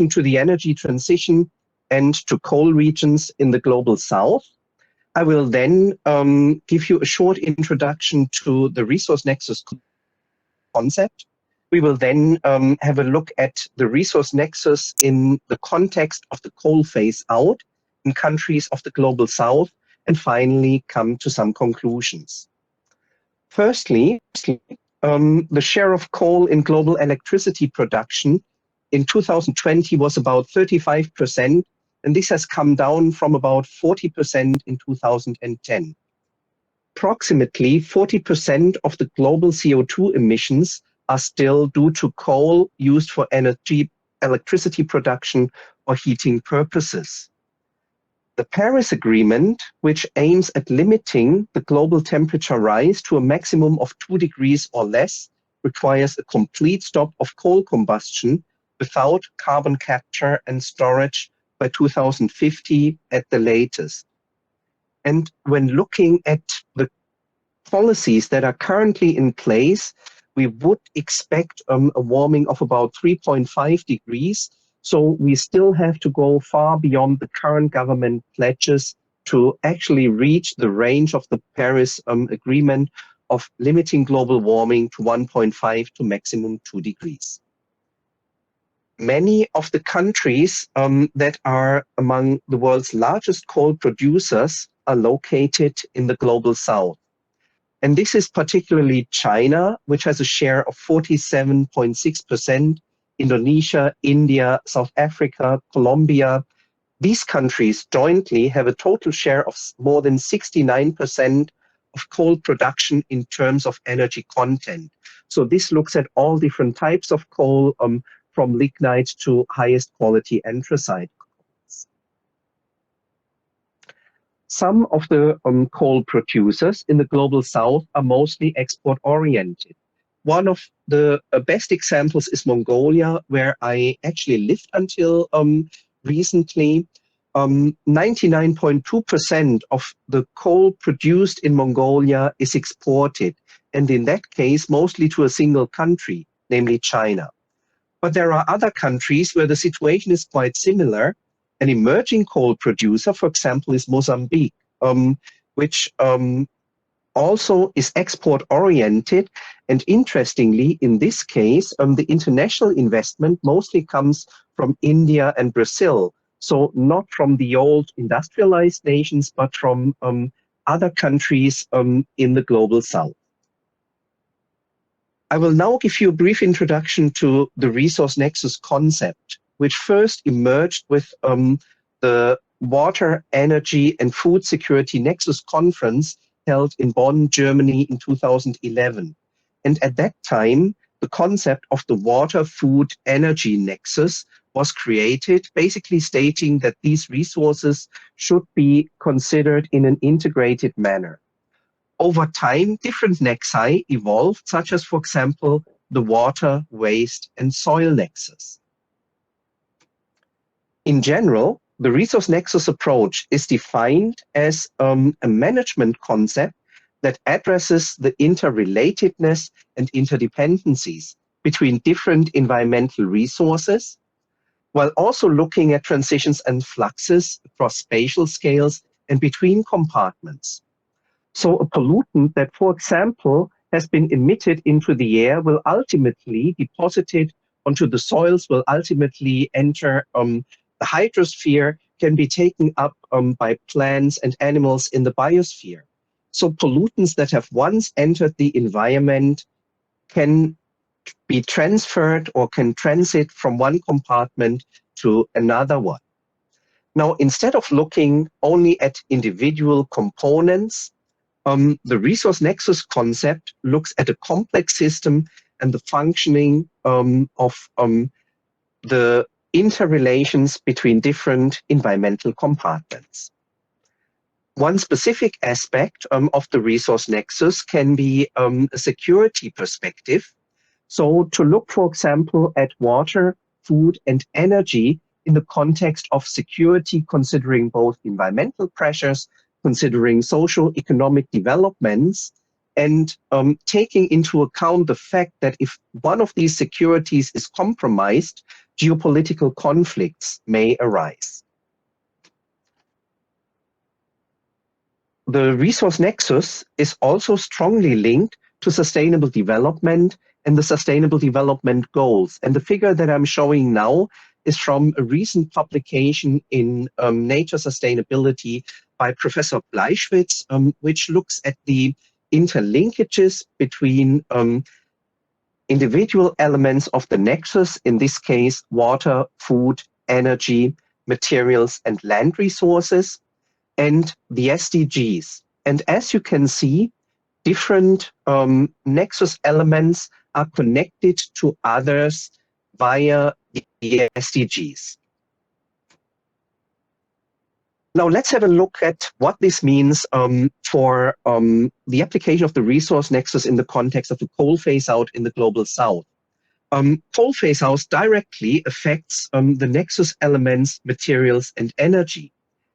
to the energy transition and to coal regions in the global south. I will then give you a short introduction to the resource nexus concept. We will then have a look at the resource nexus in the context of the coal phase out in countries of the global south, and finally come to some conclusions. Firstly, the share of coal in global electricity production in 2020 was about 35%, and this has come down from about 40% in 2010. Approximately 40% of the global CO2 emissions are still due to coal used for electricity production or heating purposes. The Paris Agreement, which aims at limiting the global temperature rise to a maximum of 2 degrees or less, requires a complete stop of coal combustion without carbon capture and storage by 2050 at the latest. And when looking at the policies that are currently in place, we would expect a warming of about 3.5 degrees. So we still have to go far beyond the current government pledges to actually reach the range of the Paris Agreement of limiting global warming to 1.5 to maximum 2 degrees. Many of the countries that are among the world's largest coal producers are located in the global south. And this is particularly China, which has a share of 47.6%, Indonesia, India, South Africa, Colombia. These countries jointly have a total share of more than 69% of coal production in terms of energy content. So this looks at all different types of coal, from lignite to highest quality anthracite coals. Some of the coal producers in the global south are mostly export-oriented. One of the best examples is Mongolia, where I actually lived until recently. 99.2% of the coal produced in Mongolia is exported, and in that case, mostly to a single country, namely China. But there are other countries where the situation is quite similar. An emerging coal producer, for example, is Mozambique, which also is export-oriented. And interestingly, in this case, the international investment mostly comes from India and Brazil. So not from the old industrialized nations, but from other countries in the global south. I will now give you a brief introduction to the resource nexus concept, which first emerged with the Water, Energy and Food Security Nexus Conference held in Bonn, Germany in 2011. And at that time, the concept of the water, food, energy nexus was created, basically stating that these resources should be considered in an integrated manner. Over time, different nexi evolved, such as, for example, the water, waste, and soil nexus. In general, the resource nexus approach is defined as a management concept that addresses the interrelatedness and interdependencies between different environmental resources, while also looking at transitions and fluxes across spatial scales and between compartments. So a pollutant that, for example, has been emitted into the air will ultimately be deposited onto the soils, will ultimately enter the hydrosphere, can be taken up by plants and animals in the biosphere. So pollutants that have once entered the environment can be transferred or can transit from one compartment to another one. Now, instead of looking only at individual components, the resource nexus concept looks at a complex system and the functioning of the interrelations between different environmental compartments. One specific aspect of the resource nexus can be a security perspective. So to look, for example, at water, food, and energy in the context of security, considering both environmental pressures, considering socio-economic developments, and taking into account the fact that if one of these securities is compromised, geopolitical conflicts may arise. The resource nexus is also strongly linked to sustainable development and the sustainable development goals. And the figure that I'm showing now is from a recent publication in Nature Sustainability by Professor Bleischwitz, which looks at the interlinkages between individual elements of the nexus, in this case, water, food, energy, materials, and land resources, and the SDGs. And as you can see, different nexus elements are connected to others via the SDGs. Now let's have a look at what this means for the application of the resource nexus in the context of the coal phase-out in the Global South. Coal phase-out directly affects the nexus elements, materials, and energy,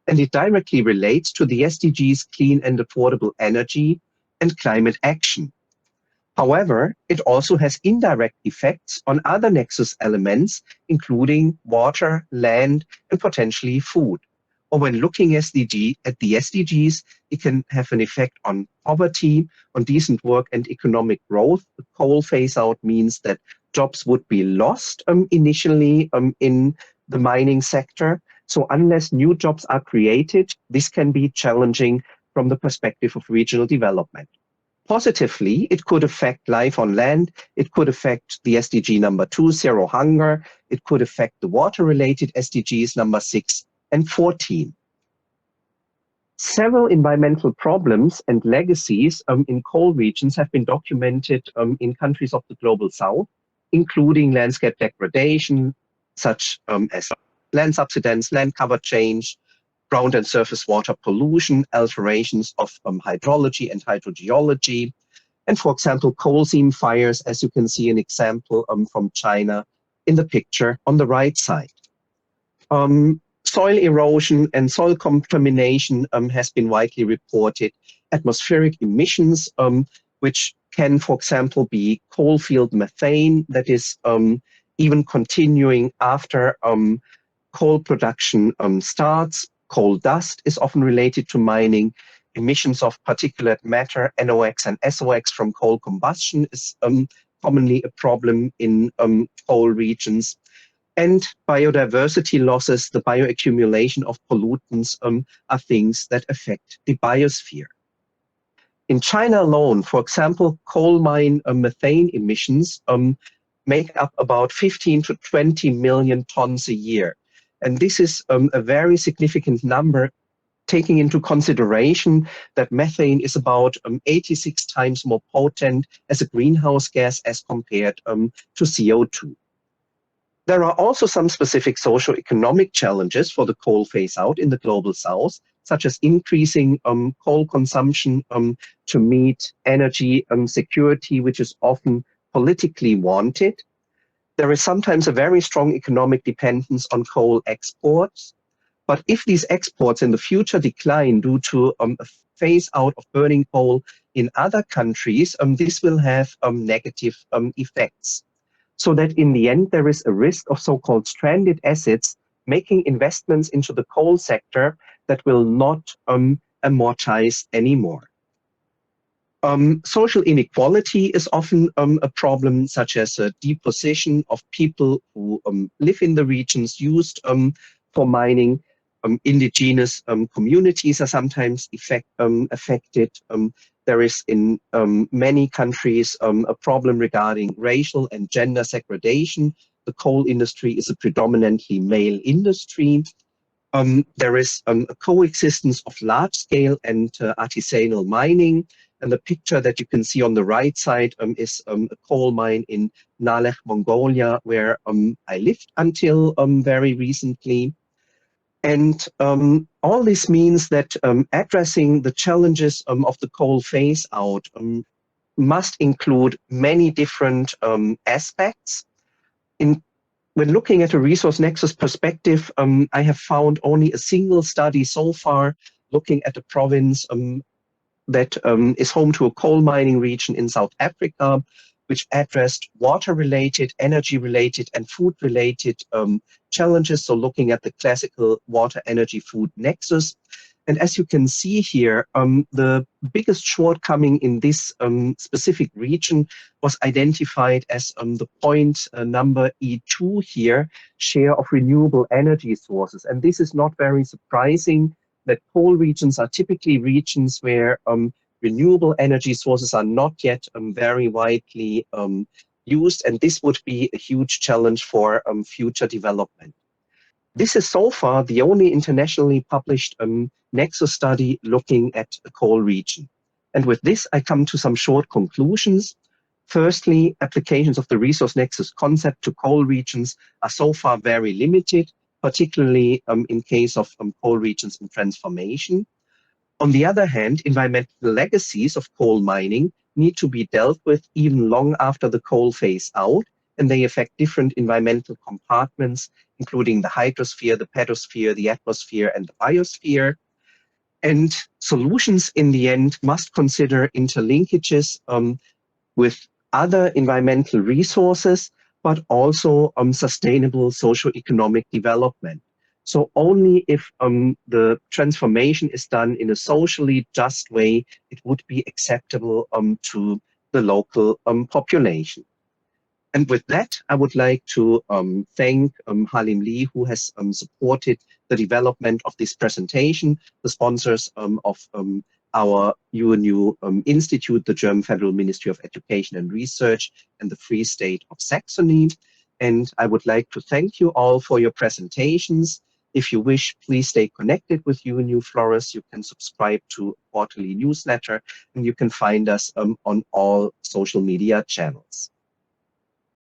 and it directly relates to the SDGs clean and affordable energy and climate action. However, it also has indirect effects on other nexus elements, including water, land, and potentially food. Or when looking at the SDGs, it can have an effect on poverty, on decent work and economic growth. The coal phase-out means that jobs would be lost initially in the mining sector. So unless new jobs are created, this can be challenging from the perspective of regional development. Positively, it could affect life on land. It could affect the SDG number 2, zero hunger. It could affect the water-related SDGs number 6 and 14. Several environmental problems and legacies in coal regions have been documented in countries of the Global South, including landscape degradation, such as land subsidence, land cover change, ground and surface water pollution, alterations of hydrology and hydrogeology, and for example, coal seam fires, as you can see an example from China in the picture on the right side. Soil erosion and soil contamination has been widely reported. Atmospheric emissions, which can, for example, be coal field methane that is even continuing after coal production starts. Coal dust is often related to mining. Emissions of particulate matter, NOx and SOx from coal combustion is commonly a problem in coal regions. And biodiversity losses, the bioaccumulation of pollutants are things that affect the biosphere. In China alone, for example, coal mine methane emissions make up about 15 to 20 million tons a year. And this is a very significant number, taking into consideration that methane is about 86 times more potent as a greenhouse gas as compared to CO2. There are also some specific socio-economic challenges for the coal phase-out in the Global South, such as increasing coal consumption to meet energy security, which is often politically wanted. There is sometimes a very strong economic dependence on coal exports. But if these exports in the future decline due to a phase out of burning coal in other countries, this will have negative effects. So that in the end, there is a risk of so-called stranded assets making investments into the coal sector that will not amortize anymore. Social inequality is often a problem, such as a deposition of people who live in the regions used for mining. Indigenous communities are sometimes affected. There is in many countries a problem regarding racial and gender segregation. The coal industry is a predominantly male industry. There is a coexistence of large-scale and artisanal mining. And the picture that you can see on the right side is a coal mine in Nalech, Mongolia, where I lived until very recently. And all this means that addressing the challenges of the coal phase-out must include many different aspects. When looking at a resource nexus perspective, I have found only a single study so far looking at a province that is home to a coal mining region in South Africa, which addressed water-related, energy-related, and food-related challenges. So looking at the classical water, energy, food nexus. And as you can see here, the biggest shortcoming in this specific region was identified as the point number E2 here, share of renewable energy sources. And this is not very surprising that coal regions are typically regions where renewable energy sources are not yet very widely used, and this would be a huge challenge for future development. This is so far the only internationally published Nexus study looking at a coal region. And with this, I come to some short conclusions. Firstly, applications of the resource nexus concept to coal regions are so far very limited, particularly in case of coal regions in transformation. On the other hand, environmental legacies of coal mining need to be dealt with even long after the coal phase out, and they affect different environmental compartments, including the hydrosphere, the pedosphere, the atmosphere, and the biosphere. And solutions in the end must consider interlinkages with other environmental resources, but also sustainable socio-economic development. So only if the transformation is done in a socially just way, it would be acceptable to the local population. And with that, I would like to thank Halim Lee, who has supported the development of this presentation, the sponsors of our UNU Institute, the German Federal Ministry of Education and Research, and the Free State of Saxony. And I would like to thank you all for your presentations. If you wish, please stay connected with UNU Flores. You can subscribe to a quarterly newsletter, and you can find us on all social media channels.